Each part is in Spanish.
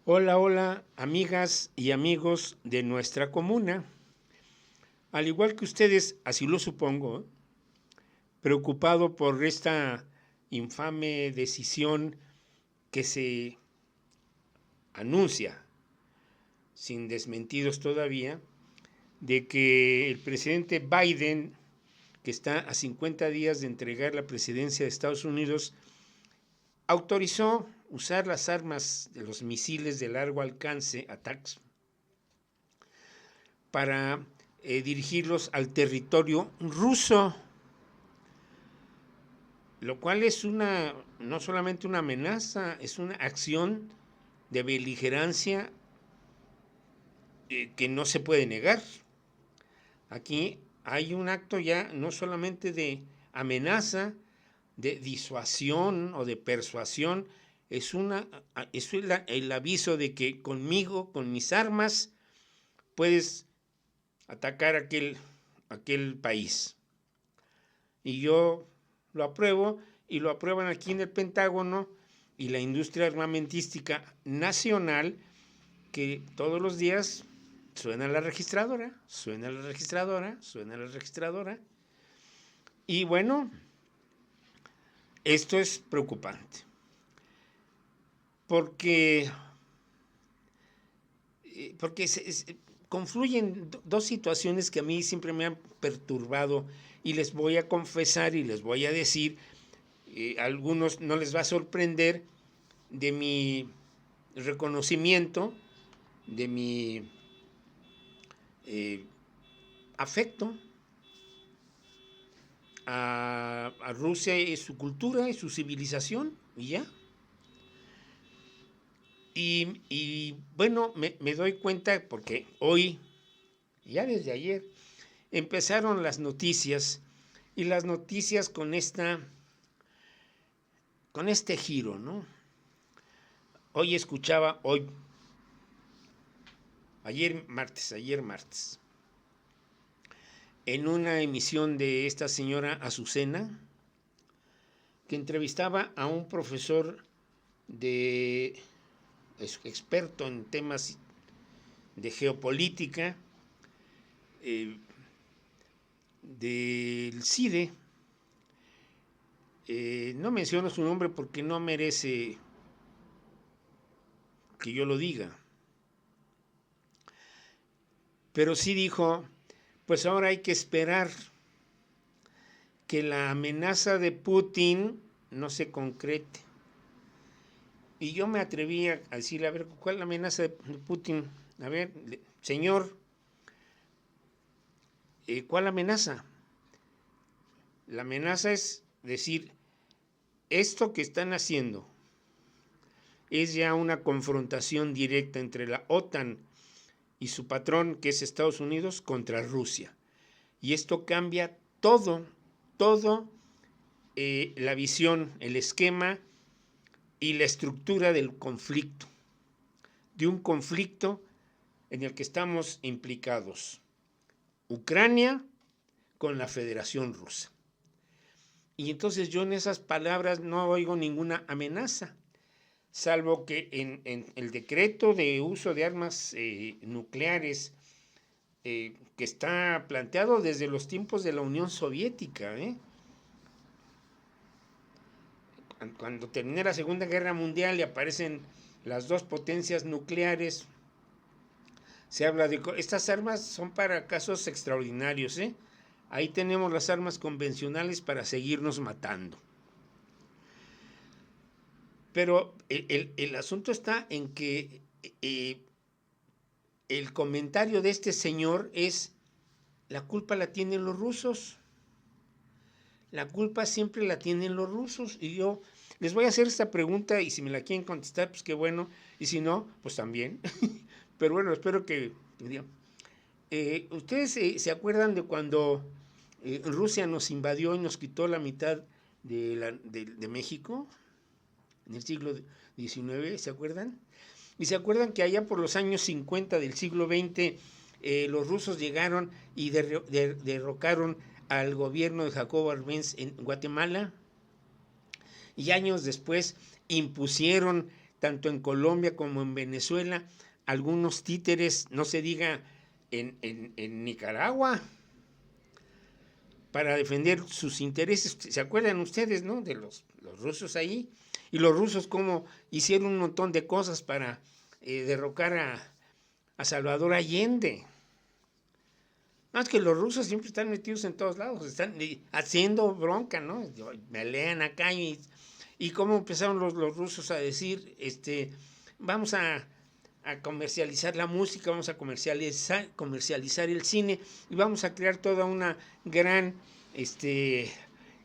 Hola, hola, amigas y amigos de nuestra comuna. Al igual que ustedes, así lo supongo, preocupado por esta infame decisión que se anuncia, sin desmentidos todavía, de que el presidente Biden, que está a 50 días de entregar la presidencia de Estados Unidos, autorizó usar las armas de los misiles de largo alcance, ATACMS, para dirigirlos al territorio ruso, lo cual es no solamente una amenaza, es una acción de beligerancia que no se puede negar. Aquí hay un acto ya no solamente de amenaza, de disuasión o de persuasión, es el aviso de que conmigo, con mis armas, puedes atacar aquel país. Y yo lo apruebo, y lo aprueban aquí en el Pentágono y la industria armamentística nacional, que todos los días suena la registradora, suena la registradora, suena la registradora. Y bueno, esto es preocupante, porque, confluyen dos situaciones que a mí siempre me han perturbado, y les voy a confesar y les voy a decir, a algunos no les va a sorprender, de mi reconocimiento, de mi afecto a Rusia y su cultura y su civilización, y ya. Y bueno, me doy cuenta porque hoy, ya desde ayer, empezaron las noticias, y las noticias con este giro, ¿no? Ayer martes, en una emisión de esta señora Azucena, que entrevistaba a un profesor experto en temas de geopolítica, del CIDE. No menciono su nombre porque no merece que yo lo diga, pero sí dijo, pues ahora hay que esperar que la amenaza de Putin no se concrete. Y yo me atreví a decirle, a ver, ¿cuál es la amenaza de Putin? A ver, señor, ¿cuál amenaza? La amenaza es decir, esto que están haciendo es ya una confrontación directa entre la OTAN y su patrón, que es Estados Unidos, contra Rusia. Y esto cambia todo la visión, el esquema y la estructura del conflicto, de un conflicto en el que estamos implicados Ucrania con la Federación Rusa. Y entonces yo en esas palabras no oigo ninguna amenaza, salvo que en el decreto de uso de armas nucleares, que está planteado desde los tiempos de la Unión Soviética, cuando termina la Segunda Guerra Mundial y aparecen las dos potencias nucleares, se habla de estas armas son para casos extraordinarios, ahí tenemos las armas convencionales para seguirnos matando. Pero el asunto está en que el comentario de este señor es, la culpa la tienen los rusos. La culpa siempre la tienen los rusos. Y yo les voy a hacer esta pregunta, y si me la quieren contestar, pues qué bueno. Y si no, pues también. Pero bueno, espero que... ¿Ustedes se acuerdan de cuando Rusia nos invadió y nos quitó la mitad de México? En el siglo XIX, ¿se acuerdan? Y se acuerdan que allá por los años 50 del siglo XX, los rusos llegaron y derrocaron al gobierno de Jacobo Arbenz en Guatemala, y años después impusieron tanto en Colombia como en Venezuela, algunos títeres, no se diga en Nicaragua, para defender sus intereses. ¿Se acuerdan ustedes, no? De los rusos ahí. Y los rusos como hicieron un montón de cosas para derrocar a Salvador Allende. Más que los rusos siempre están metidos en todos lados, están haciendo bronca, ¿no? Me lean acá y cómo empezaron los rusos a decir, vamos a comercializar la música, vamos a comercializar el cine y vamos a crear toda una gran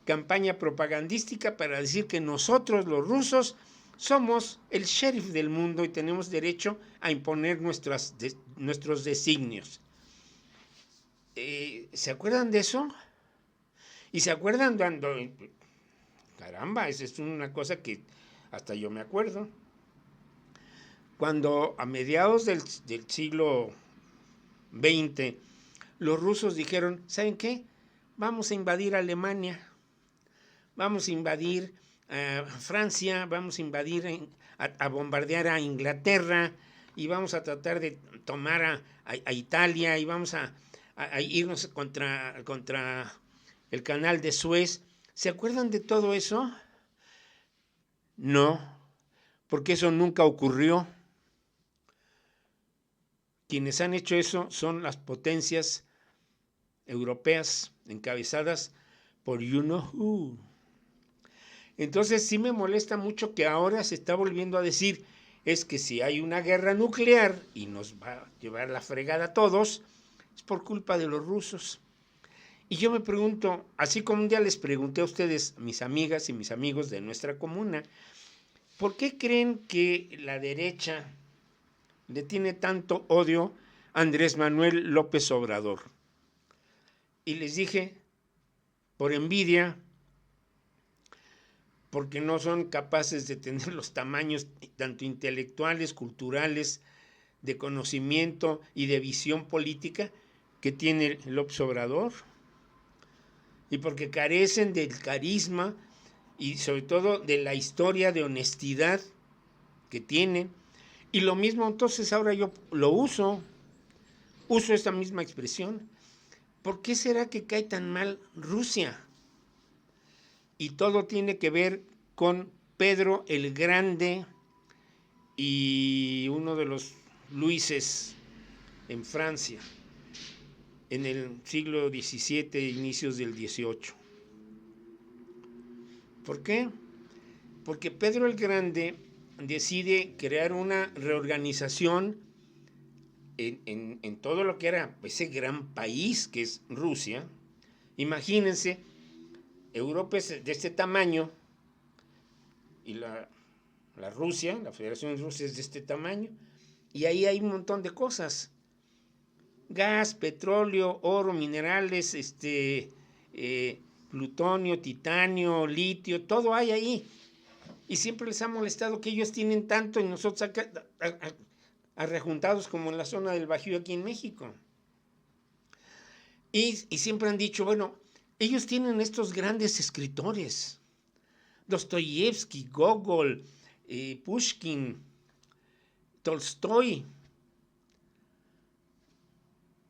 campaña propagandística para decir que nosotros, los rusos, somos el sheriff del mundo y tenemos derecho a imponer nuestros designios. ¿Se acuerdan de eso? ¿Y se acuerdan cuando... Caramba, esa es una cosa que hasta yo me acuerdo. Cuando a mediados del siglo XX, los rusos dijeron, ¿saben qué? Vamos a invadir Alemania, vamos a invadir Francia, vamos a invadir, a bombardear a Inglaterra y vamos a tratar de tomar a Italia y vamos a irnos contra el canal de Suez. ¿Se acuerdan de todo eso? No, porque eso nunca ocurrió. Quienes han hecho eso son las potencias europeas encabezadas por you know who. Entonces sí me molesta mucho que ahora se está volviendo a decir es que si hay una guerra nuclear y nos va a llevar la fregada a todos, es por culpa de los rusos. Y yo me pregunto, así como un día les pregunté a ustedes, mis amigas y mis amigos de nuestra comuna, ¿por qué creen que la derecha le tiene tanto odio a Andrés Manuel López Obrador? Y les dije, por envidia, porque no son capaces de tener los tamaños tanto intelectuales, culturales, de conocimiento y de visión política que tiene López Obrador, y porque carecen del carisma y sobre todo de la historia de honestidad que tienen. Y lo mismo entonces ahora yo lo uso esta misma expresión. ¿Por qué será que cae tan mal Rusia? Y todo tiene que ver con Pedro el Grande y uno de los Luises en Francia, en el siglo XVII, inicios del XVIII. ¿Por qué? Porque Pedro el Grande decide crear una reorganización en todo lo que era ese gran país que es Rusia. Imagínense, Europa es de este tamaño y la Rusia, la Federación de Rusia es de este tamaño, y ahí hay un montón de cosas. Gas, petróleo, oro, minerales, plutonio, titanio, litio, todo hay ahí. Y siempre les ha molestado que ellos tienen tanto y nosotros acá arrejuntados como en la zona del Bajío aquí en México. Y siempre han dicho, bueno, ellos tienen estos grandes escritores, Dostoyevsky, Gogol, Pushkin, Tolstoy.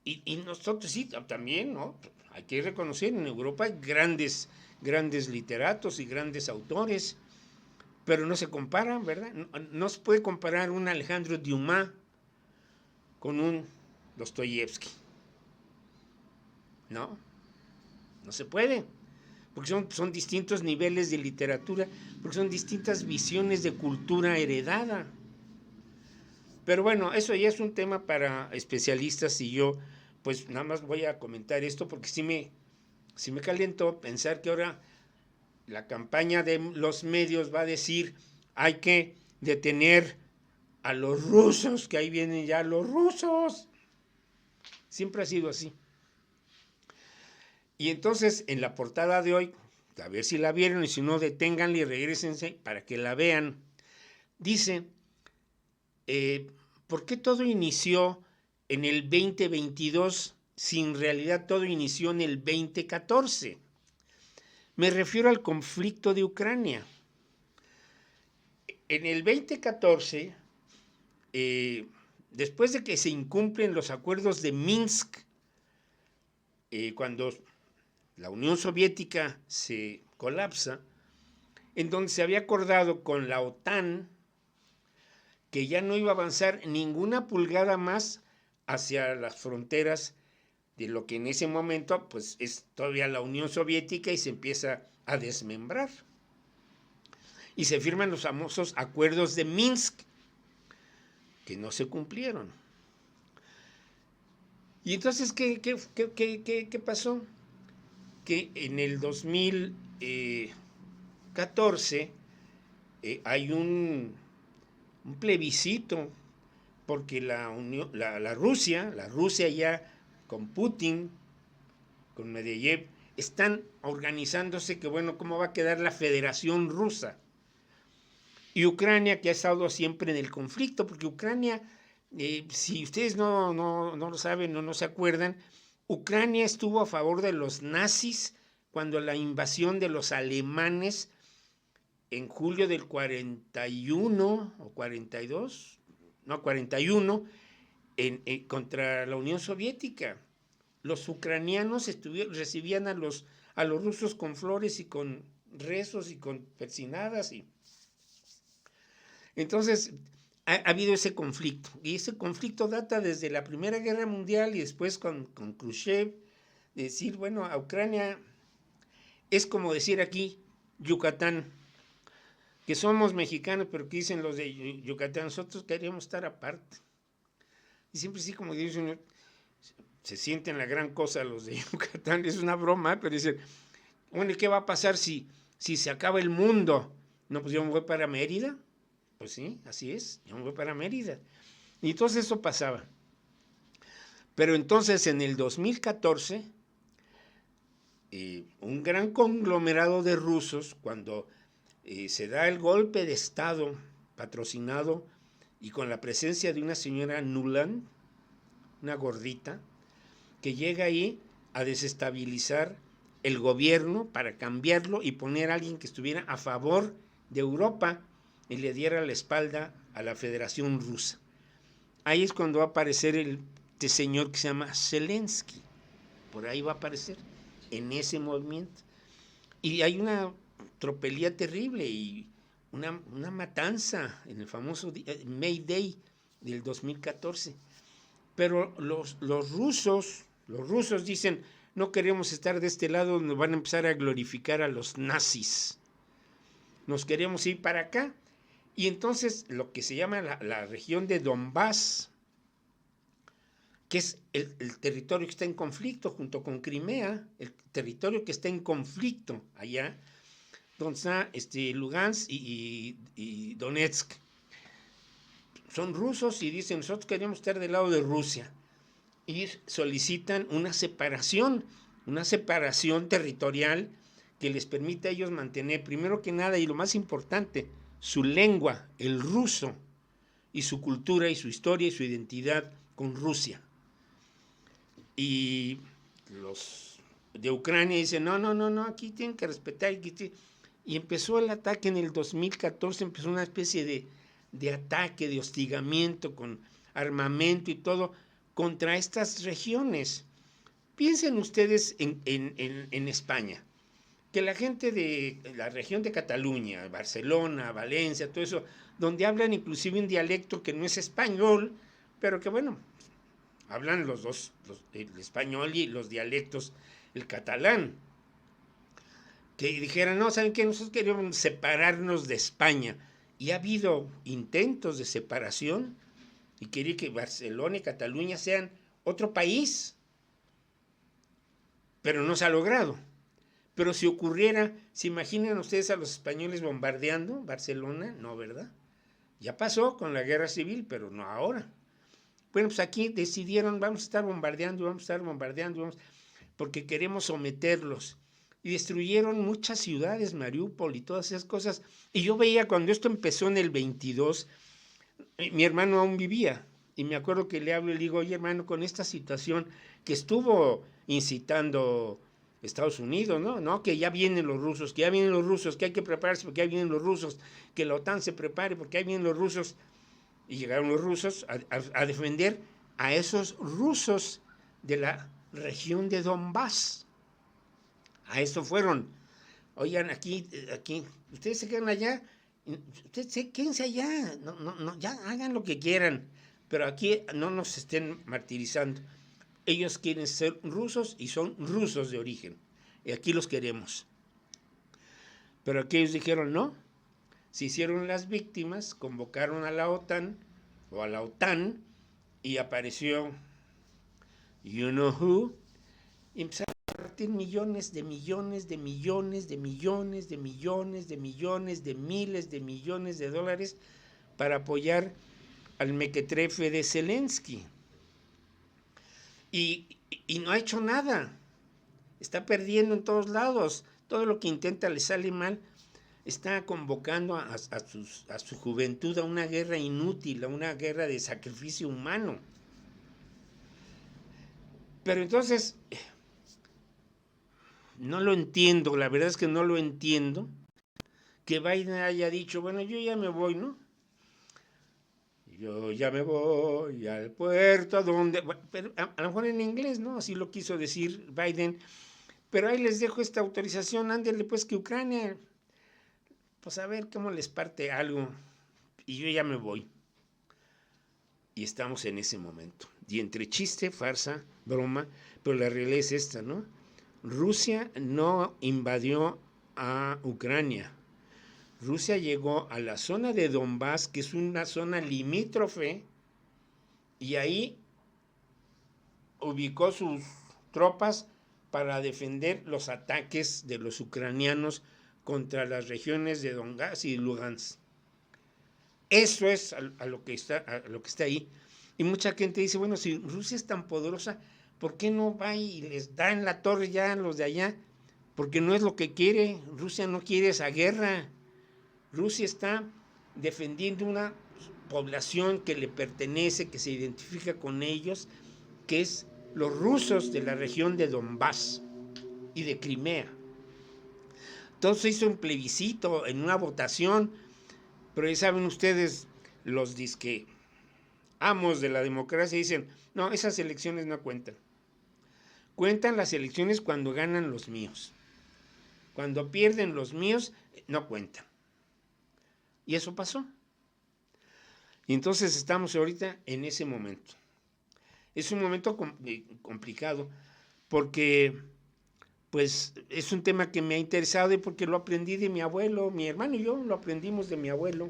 Y nosotros sí, también, ¿no? Hay que reconocer, en Europa hay grandes literatos y grandes autores, pero no se comparan, ¿verdad? No se puede comparar un Alejandro Dumas con un Dostoyevsky. No se puede, porque son distintos niveles de literatura, porque son distintas visiones de cultura heredada. Pero bueno, eso ya es un tema para especialistas y yo pues nada más voy a comentar esto porque sí me calentó pensar que ahora la campaña de los medios va a decir hay que detener a los rusos, que ahí vienen ya los rusos. Siempre ha sido así. Y entonces en la portada de hoy, a ver si la vieron y si no, deténganla y regrésense para que la vean. Dice, ¿por qué todo inició en el 2022 si en realidad todo inició en el 2014? Me refiero al conflicto de Ucrania. En el 2014, después de que se incumplen los acuerdos de Minsk, cuando la Unión Soviética se colapsa, en donde se había acordado con la OTAN que ya no iba a avanzar ninguna pulgada más hacia las fronteras de lo que en ese momento pues es todavía la Unión Soviética y se empieza a desmembrar. Y se firman los famosos acuerdos de Minsk, que no se cumplieron. Y entonces, ¿qué pasó? Que en el 2014 hay un plebiscito, porque la Rusia ya con Putin, con Medvedev, están organizándose que, bueno, ¿cómo va a quedar la Federación Rusa? Y Ucrania, que ha estado siempre en el conflicto, porque Ucrania, si ustedes no lo saben o no se acuerdan, Ucrania estuvo a favor de los nazis cuando la invasión de los alemanes en julio del 41 o 42, no, 41, contra la Unión Soviética. Los ucranianos recibían a los rusos con flores y con rezos y con persinadas. Entonces, ha habido ese conflicto. Y ese conflicto data desde la Primera Guerra Mundial y después con Khrushchev. Decir, bueno, a Ucrania es como decir aquí Yucatán, que somos mexicanos, pero que dicen los de Yucatán, nosotros queríamos estar aparte. Y siempre sí, como dicen, se sienten la gran cosa los de Yucatán, es una broma, pero dicen, bueno, ¿y qué va a pasar si se acaba el mundo? No, pues yo me voy para Mérida. Pues sí, así es, yo me voy para Mérida. Y entonces eso pasaba. Pero entonces en el 2014, un gran conglomerado de rusos, cuando se da el golpe de Estado patrocinado y con la presencia de una señora Nuland, una gordita, que llega ahí a desestabilizar el gobierno para cambiarlo y poner a alguien que estuviera a favor de Europa y le diera la espalda a la Federación Rusa. Ahí es cuando va a aparecer este señor que se llama Zelensky. Por ahí va a aparecer, en ese movimiento. Y hay una tropelía terrible y una matanza en el famoso May Day del 2014. Pero los rusos dicen, no queremos estar de este lado donde van a empezar a glorificar a los nazis. Nos queremos ir para acá. Y entonces lo que se llama la región de Donbass, que es el territorio que está en conflicto junto con Crimea, el territorio que está en conflicto allá, donde está Lugansk y Donetsk. Son rusos y dicen, nosotros queremos estar del lado de Rusia. Y solicitan una separación territorial que les permita a ellos mantener, primero que nada, y lo más importante, su lengua, el ruso, y su cultura y su historia y su identidad con Rusia. Y los de Ucrania dicen, no, aquí tienen que respetar. Y empezó el ataque en el 2014, empezó una especie de ataque, de hostigamiento con armamento y todo contra estas regiones. Piensen ustedes en España, que la gente de la región de Cataluña, Barcelona, Valencia, todo eso, donde hablan inclusive un dialecto que no es español, pero que bueno, hablan los dos, el español y los dialectos, el catalán, que dijeran, no, ¿saben qué? Nosotros queremos separarnos de España. Y ha habido intentos de separación y quiere que Barcelona y Cataluña sean otro país, pero no se ha logrado. Pero si ocurriera, ¿se imaginan ustedes a los españoles bombardeando Barcelona? No, ¿verdad? Ya pasó con la guerra civil, pero no ahora. Bueno, pues aquí decidieron, vamos a estar bombardeando, porque queremos someterlos. Y destruyeron muchas ciudades, Mariúpol y todas esas cosas. Y yo veía cuando esto empezó en el 22, mi hermano aún vivía. Y me acuerdo que le hablo y le digo, oye hermano, con esta situación que estuvo incitando Estados Unidos, ¿no? No, que ya vienen los rusos, que ya vienen los rusos, que hay que prepararse porque ya vienen los rusos, que la OTAN se prepare porque ya vienen los rusos. Y llegaron los rusos a defender a esos rusos de la región de Donbass. A eso fueron. Oigan, aquí, ustedes se quedan allá, ustedes quédense allá, no, ya hagan lo que quieran, pero aquí no nos estén martirizando. Ellos quieren ser rusos y son rusos de origen, y aquí los queremos. Pero aquí ellos dijeron no, se hicieron las víctimas, convocaron a la OTAN, o a la OTAN, y apareció you know who, y empezaron a repartir millones de millones de millones de millones de millones de millones de miles de millones de dólares para apoyar al mequetrefe de Zelensky. Y no ha hecho nada. Está perdiendo en todos lados. Todo lo que intenta le sale mal. Está convocando a su juventud a una guerra inútil, a una guerra de sacrificio humano. Pero entonces, no lo entiendo, la verdad es que no lo entiendo, que Biden haya dicho, bueno, yo ya me voy, ¿no? Yo ya me voy al puerto, donde... Bueno, pero a lo mejor en inglés, ¿no? Así lo quiso decir Biden. Pero ahí les dejo esta autorización, ándele pues que Ucrania, pues a ver cómo les parte algo. Y yo ya me voy. Y estamos en ese momento. Y entre chiste, farsa, broma, pero la realidad es esta, ¿no? Rusia no invadió a Ucrania. Rusia llegó a la zona de Donbass, que es una zona limítrofe, y ahí ubicó sus tropas para defender los ataques de los ucranianos contra las regiones de Donbass y Lugansk. Eso es a lo que está ahí. Y mucha gente dice, bueno, si Rusia es tan poderosa, ¿por qué no va y les da en la torre ya a los de allá? Porque no es lo que quiere. Rusia no quiere esa guerra. Rusia está defendiendo una población que le pertenece, que se identifica con ellos, que es los rusos de la región de Donbass y de Crimea. Todo se hizo en plebiscito, en una votación, pero ya saben ustedes, los disque amos de la democracia dicen, no, esas elecciones no cuentan. Cuentan las elecciones cuando ganan los míos. Cuando pierden los míos, no cuentan. Y eso pasó. Y entonces estamos ahorita en ese momento. Es un momento complicado porque pues es un tema que me ha interesado y porque lo aprendí de mi abuelo, mi hermano y yo lo aprendimos de mi abuelo.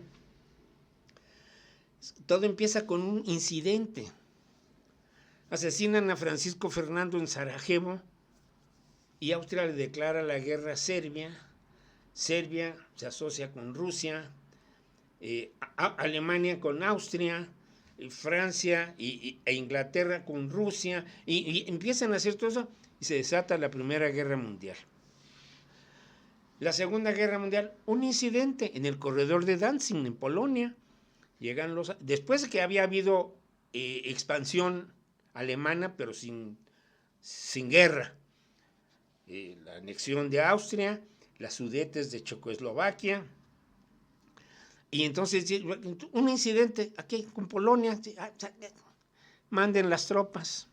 Todo empieza con un incidente. Asesinan a Francisco Fernando en Sarajevo y Austria le declara la guerra a Serbia. Serbia se asocia con Rusia, Alemania con Austria, Francia e Inglaterra con Rusia, y empiezan a hacer todo eso y se desata la Primera Guerra Mundial. La Segunda Guerra Mundial, un incidente en el corredor de Danzig, en Polonia. Después de que había habido expansión alemana, pero sin guerra. La anexión de Austria, las Sudetes de Checoslovaquia. Y entonces, un incidente aquí con Polonia, manden las tropas.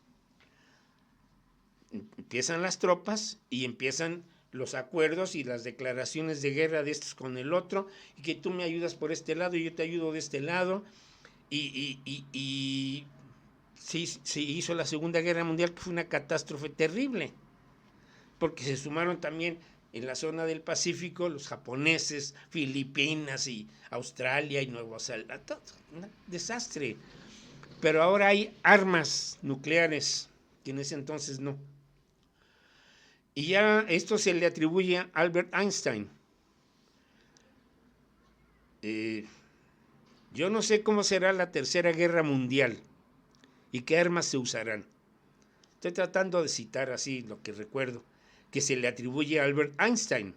Empiezan las tropas y empiezan los acuerdos y las declaraciones de guerra de estos con el otro, y que tú me ayudas por este lado y yo te ayudo de este lado. Y se hizo la Segunda Guerra Mundial, que fue una catástrofe terrible, porque se sumaron también en la zona del Pacífico los japoneses, Filipinas y Australia y Nueva Zelanda. Un desastre. Pero ahora hay armas nucleares, que en ese entonces no. Y ya esto se le atribuye a Albert Einstein. Yo no sé cómo será la Tercera Guerra Mundial y qué armas se usarán. Estoy tratando de citar así lo que recuerdo, que se le atribuye a Albert Einstein.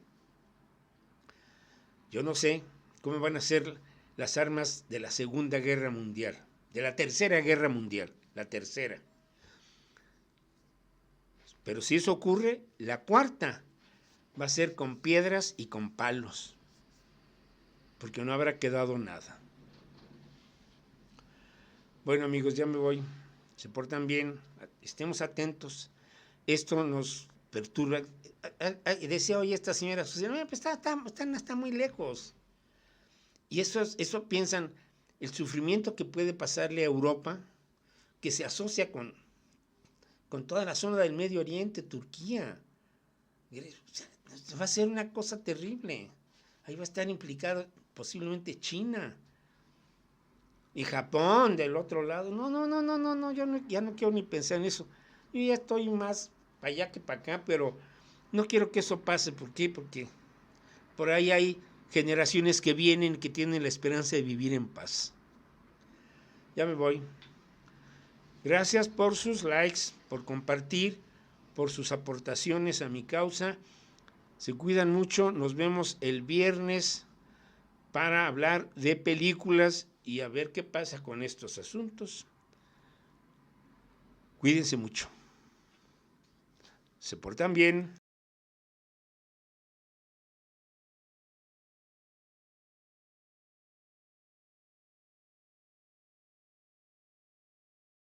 Yo no sé cómo van a ser las armas de la Segunda Guerra Mundial, de la Tercera Guerra Mundial, la tercera. Pero si eso ocurre, la cuarta va a ser con piedras y con palos, porque no habrá quedado nada. Bueno, amigos, ya me voy. Se portan bien, estemos atentos. Esto nos perturba. Decía hoy esta señora, pues está muy lejos. Y eso piensan, el sufrimiento que puede pasarle a Europa, que se asocia con toda la zona del Medio Oriente, Turquía. Va a ser una cosa terrible. Ahí va a estar implicado posiblemente China. Y Japón del otro lado. No, yo ya no quiero ni pensar en eso. Yo ya estoy más para allá que para acá, pero no quiero que eso pase. ¿Por qué? Porque por ahí hay generaciones que vienen que tienen la esperanza de vivir en paz. Ya me voy. Gracias por sus likes, por compartir, por sus aportaciones a mi causa. Se cuidan mucho. Nos vemos el viernes para hablar de películas y a ver qué pasa con estos asuntos. Cuídense mucho. Se portan bien.